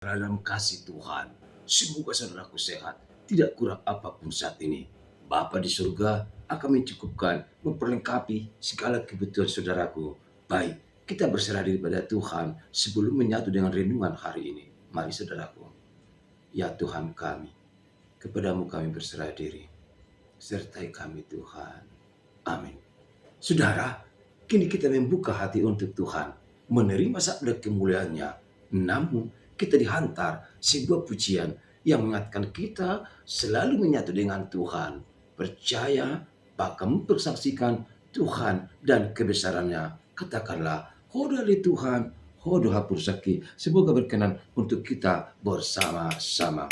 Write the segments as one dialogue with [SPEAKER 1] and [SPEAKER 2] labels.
[SPEAKER 1] Dalam kasih Tuhan, semoga saudaraku sehat, tidak kurang apapun saat ini. Bapa di surga akan mencukupkan, memperlengkapi segala kebutuhan saudaraku. Baik, kita berserah diri pada Tuhan sebelum menyatu dengan renungan hari ini. Mari saudaraku, ya Tuhan kami, kepadamu kami berserah diri. Sertai kami Tuhan. Amin. Saudara, kini kita membuka hati untuk Tuhan, menerima sabda kemuliaannya. Namun, kita dihantar sebuah pujian yang mengingatkan kita selalu menyatu dengan Tuhan. Percaya, bahkan mempersaksikan Tuhan dan kebesarannya. Katakanlah, hodali Tuhan, hodo hapusaki. Semoga berkenan untuk kita bersama-sama.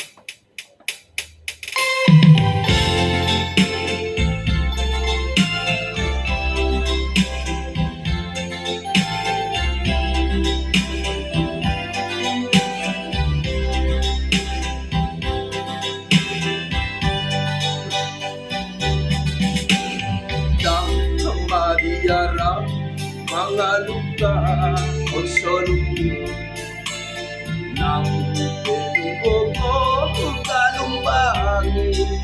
[SPEAKER 1] Diarang mga lupa o solubi ng tubo ko kalumbangi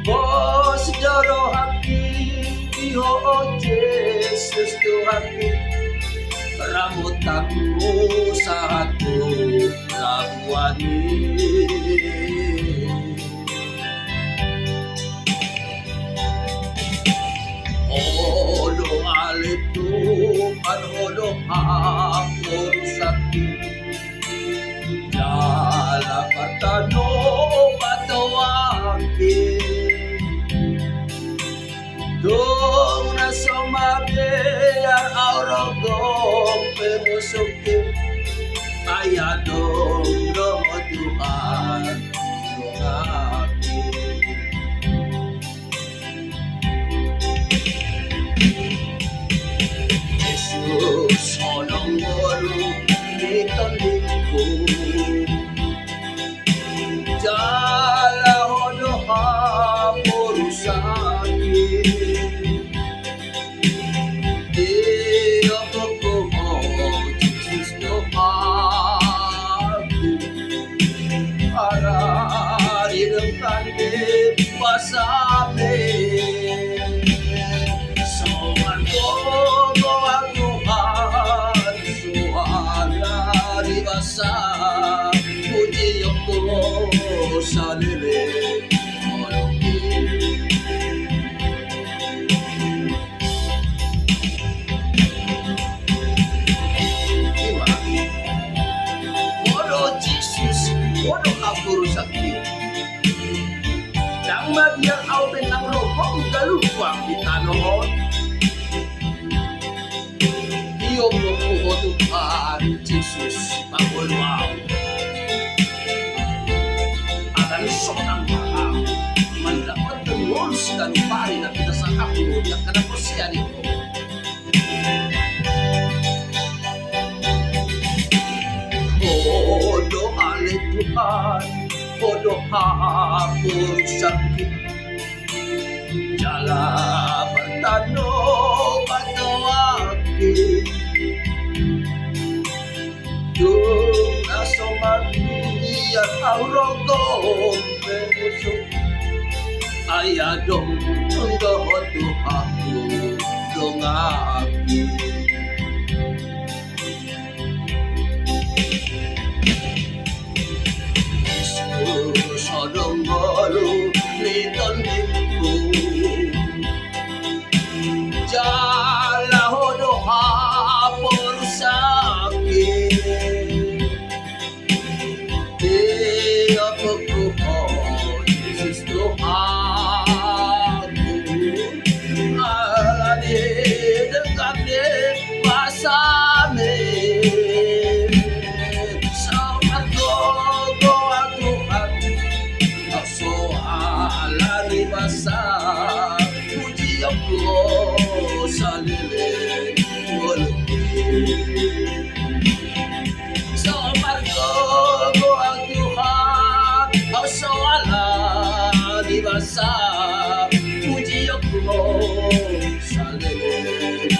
[SPEAKER 1] Bos doro haki iho o Jesus Tuhanku ramutanmu sa hatu labuani Hodo alitu hodo hapon sakti Jala katano patawaki Dong na sumabi ang aurogong pemusuki Ayadong lo Tuhan lungaki Jesus onong golu iton liku Jala hodo hapurusaki Iyo kokomo Jesus Tuhanku Arari dengan pasame Soman kogo Tuhan suara ribasa puji yoko salire moloki Modo Jesus modo kaburu sakti Dang magiang au benang rokong galukwang di tanohon Iyo mo Tuhan Jesus pagulwang Akan sobrang mahal mendapat telur dan pari na kita sa kapulod yang kanaposyan ito Hodo ale Tuhan hodo hapon sakit Jala bertano patawaki Yung nasomagi at aurogong penusok Ayadong doon tuhaku dongaki Jesus odong golu liton liku Jala hodo hapon sakit Iyo kokomo Jesus Tuhanku Alani dekati pasame Sama gogo Tuhan Aso alani basa Puji aku salile Waluki Somargo ang Tuhan ang soala di basa puji ako sa lilit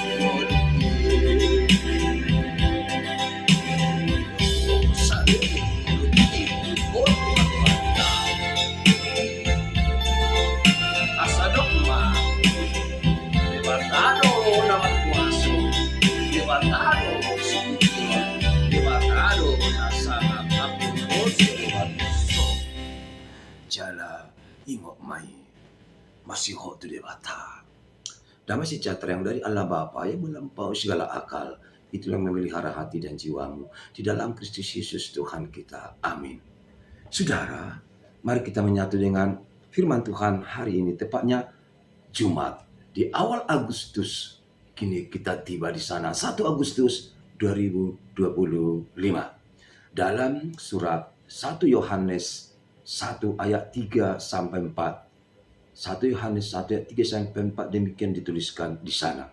[SPEAKER 1] tu dewata. Damai sejahtera yang dari Allah Bapa yang melampaui segala akal, itulah yang memelihara hati dan jiwamu di dalam Kristus Yesus Tuhan kita. Amin. Saudara, mari kita menyatu dengan firman Tuhan hari ini, tepatnya Jumat di awal Agustus. Kini kita tiba di sana 1 Agustus 2025. Dalam surat 1 Yohanes 1 ayat 3 sampai 4. 1 Yohanes 1 ayat 3 sampai 4 demikian dituliskan di sana.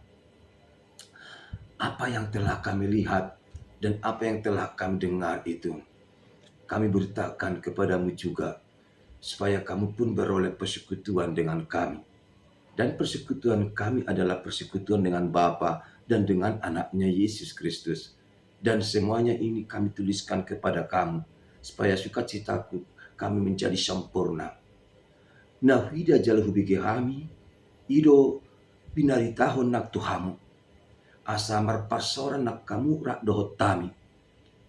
[SPEAKER 1] Apa yang telah kami lihat dan apa yang telah kami dengar itu kami beritakan kepadamu juga, supaya kamu pun beroleh persekutuan dengan kami. Dan persekutuan kami adalah persekutuan dengan Bapa dan dengan anaknya Yesus Kristus. Dan semuanya ini kami tuliskan kepada kamu, supaya sukacitaku kami menjadi sempurna. Nah, hida jaluh bigi kami, ido binari tahun nak tuhamu. Asa marpasoran nak kamu rak dohot tami.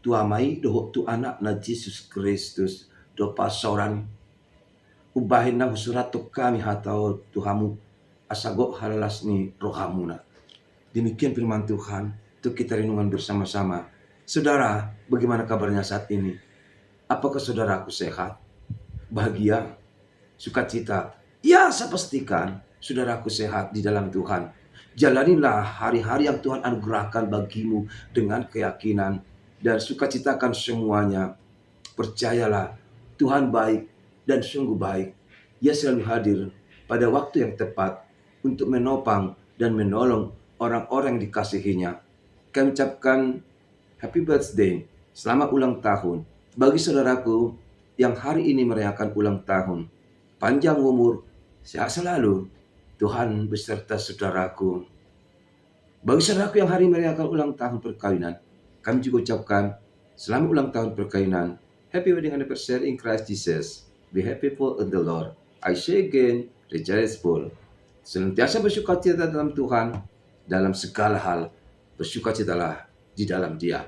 [SPEAKER 1] Tuamai dohot tu anak na Yesus Kristus do pasoran. Ubahin na surat tu kami hatau tuhamu asago halalas ni rohamuna. Demikian firman Tuhan, untuk kita renungan bersama-sama. Saudara, bagaimana kabarnya saat ini? Apakah saudaraku sehat? Bahagia? Sukacita? Ya, saya pastikan saudaraku sehat di dalam Tuhan. Jalanilah hari-hari yang Tuhan anugerahkan bagimu dengan keyakinan dan sukacitakan semuanya. Percayalah, Tuhan baik dan sungguh baik. Ia selalu hadir pada waktu yang tepat untuk menopang dan menolong orang-orang yang dikasihinya. Kami ucapkan happy birthday, selamat ulang tahun bagi saudaraku yang hari ini merayakan ulang tahun. Panjang umur, sehat selalu, Tuhan beserta saudaraku. Bagi saudaraku yang hari ini merayakan ulang tahun perkawinan, kami juga ucapkan selamat ulang tahun perkawinan. Happy wedding anniversary in Christ Jesus. Be happy full in the Lord. I say again, rejoice full. Senantiasa bersukacita dalam Tuhan, dalam segala hal, bersukacitalah di dalam Dia.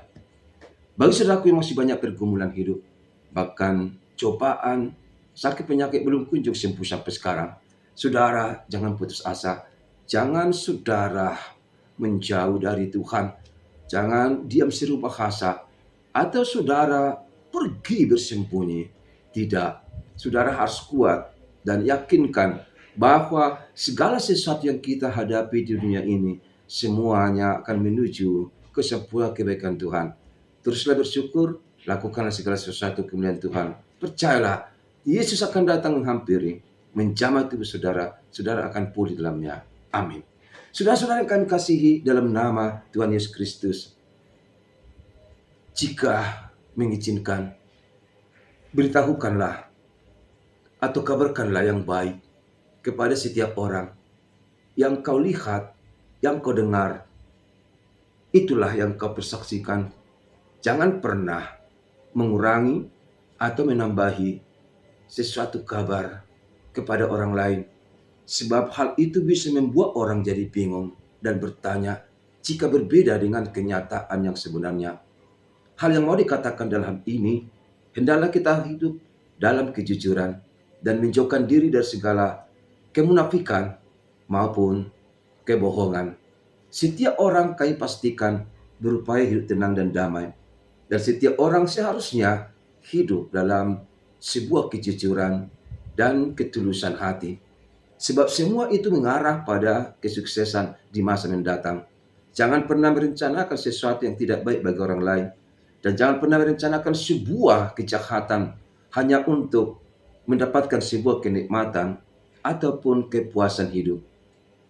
[SPEAKER 1] Bagi saudaraku yang masih banyak pergumulan hidup, bahkan cobaan, sakit penyakit belum kunjung sembuh sampai sekarang, saudara jangan putus asa. Jangan saudara menjauh dari Tuhan. Jangan diam seru bahasa. Atau saudara pergi bersembunyi. Tidak. Saudara harus kuat dan yakinkan bahwa segala sesuatu yang kita hadapi di dunia ini, semuanya akan menuju ke sebuah kebaikan Tuhan. Teruslah bersyukur, lakukanlah segala sesuatu kemuliaan Tuhan. Percayalah, Yesus akan datang menghampiri, menjamah tubuh saudara, saudara akan pulih dalamnya. Amin. Saudara-saudara yang kami kasihi dalam nama Tuhan Yesus Kristus, jika mengizinkan, beritahukanlah atau kabarkanlah yang baik kepada setiap orang yang kau lihat, yang kau dengar. Itulah yang kau persaksikan. Jangan pernah mengurangi atau menambahi sesuatu kabar kepada orang lain. Sebab hal itu bisa membuat orang jadi bingung dan bertanya jika berbeda dengan kenyataan yang sebenarnya. Hal yang mau dikatakan dalam ini, hendaklah kita hidup dalam kejujuran dan menjauhkan diri dari segala kemunafikan maupun kebohongan. Setiap orang kami pastikan berupaya hidup tenang dan damai. Dan setiap orang seharusnya hidup dalam sebuah kejujuran dan ketulusan hati. Sebab semua itu mengarah pada kesuksesan di masa mendatang. Jangan pernah merencanakan sesuatu yang tidak baik bagi orang lain. Dan jangan pernah merencanakan sebuah kejahatan hanya untuk mendapatkan sebuah kenikmatan ataupun kepuasan hidup.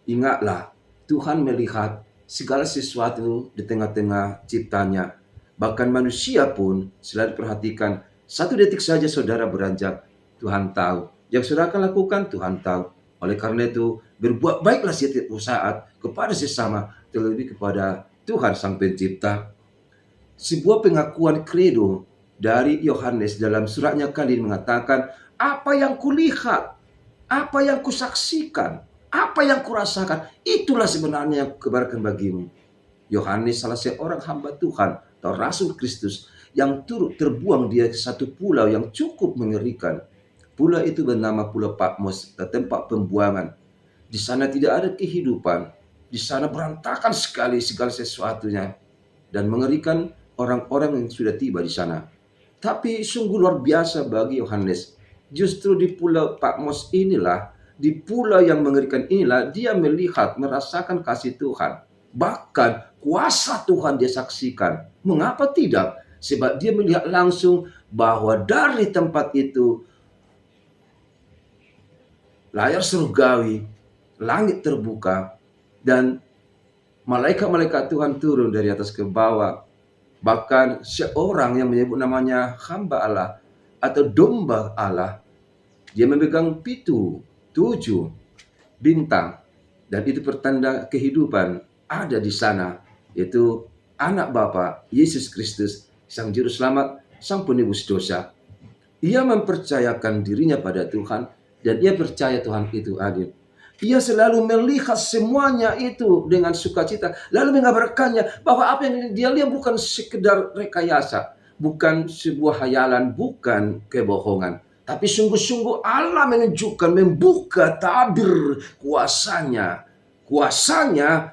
[SPEAKER 1] Ingatlah, Tuhan melihat segala sesuatu di tengah-tengah ciptanya. Bahkan manusia pun selalu perhatikan. 1 detik saja saudara beranjak, Tuhan tahu. Yang saudara akan lakukan, Tuhan tahu. Oleh karena itu, berbuat baiklah setiap saat kepada sesama, terlebih kepada Tuhan Sang Pencipta. Sebuah pengakuan kredo dari Yohanes dalam suratnya kali ini mengatakan, apa yang kulihat, apa yang kusaksikan, apa yang kurasakan, itulah sebenarnya yang kukabarkan bagimu. Yohanes salah seorang hamba Tuhan atau Rasul Kristus yang turut terbuang di satu pulau yang cukup mengerikan. Pulau itu bernama Pulau Patmos, tempat pembuangan. Di sana tidak ada kehidupan. Di sana berantakan sekali segala sesuatunya. Dan mengerikan orang-orang yang sudah tiba di sana. Tapi sungguh luar biasa bagi Yohanes. Justru di pulau Patmos inilah, di pulau yang mengerikan inilah, dia melihat, merasakan kasih Tuhan. Bahkan kuasa Tuhan dia saksikan. Mengapa tidak? Sebab dia melihat langsung bahwa dari tempat itu, layar surgawi, langit terbuka, dan malaikat-malaikat Tuhan turun dari atas ke bawah. Bahkan seorang yang menyebut namanya hamba Allah atau domba Allah, dia memegang tujuh bintang, dan itu pertanda kehidupan ada di sana, yaitu anak Bapa Yesus Kristus, Sang Juru Selamat, Sang Penebus dosa. Ia mempercayakan dirinya pada Tuhan, dan ia percaya Tuhan itu adil. Ia selalu melihat semuanya itu dengan sukacita, lalu mengabarkannya bahwa apa yang dia lihat bukan sekedar rekayasa, bukan sebuah hayalan, bukan kebohongan, tapi sungguh-sungguh Allah menunjukkan, membuka tabir kuasanya,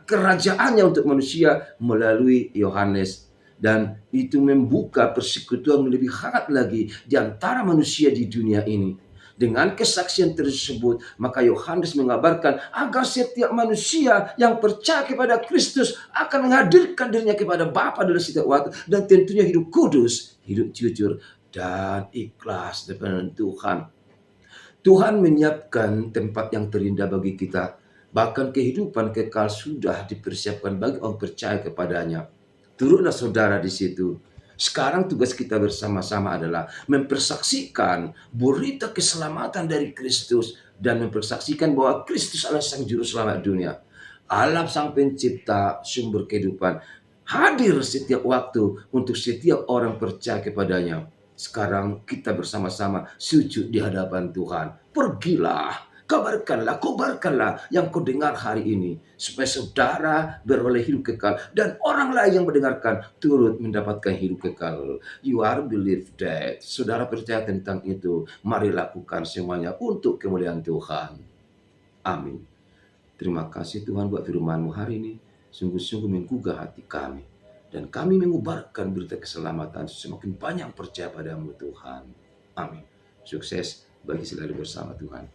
[SPEAKER 1] kerajaannya untuk manusia melalui Yohanes. Dan itu membuka persekutuan yang lebih hangat lagi di antara manusia di dunia ini. Dengan kesaksian tersebut, maka Yohanes mengabarkan agar setiap manusia yang percaya kepada Kristus akan menghadirkan dirinya kepada Bapa dalam setiap waktu, dan tentunya hidup kudus, hidup jujur, dan ikhlas depan Tuhan. Tuhan menyiapkan tempat yang terindah bagi kita. Bahkan kehidupan kekal sudah dipersiapkan bagi orang percaya kepadanya. Turutlah saudara di situ. Sekarang tugas kita bersama-sama adalah mempersaksikan berita keselamatan dari Kristus dan mempersaksikan bahwa Kristus adalah Sang Juru Selamat dunia. Allah Sang Pencipta, sumber kehidupan, hadir setiap waktu untuk setiap orang percaya kepadanya. Sekarang kita bersama-sama sujud di hadapan Tuhan. Pergilah, kobarkanlah yang kau dengar hari ini, supaya saudara beroleh hidup kekal dan orang lain yang mendengarkan turut mendapatkan hidup kekal. You are believe that. Saudara percaya tentang itu. Mari lakukan semuanya untuk kemuliaan Tuhan. Amin. Terima kasih Tuhan buat firman-Mu hari ini. Sungguh-sungguh menggugah hati kami. Dan kami mengubarkan berita keselamatan semakin banyak percaya padamu Tuhan. Amin. Sukses bagi selalu bersama Tuhan.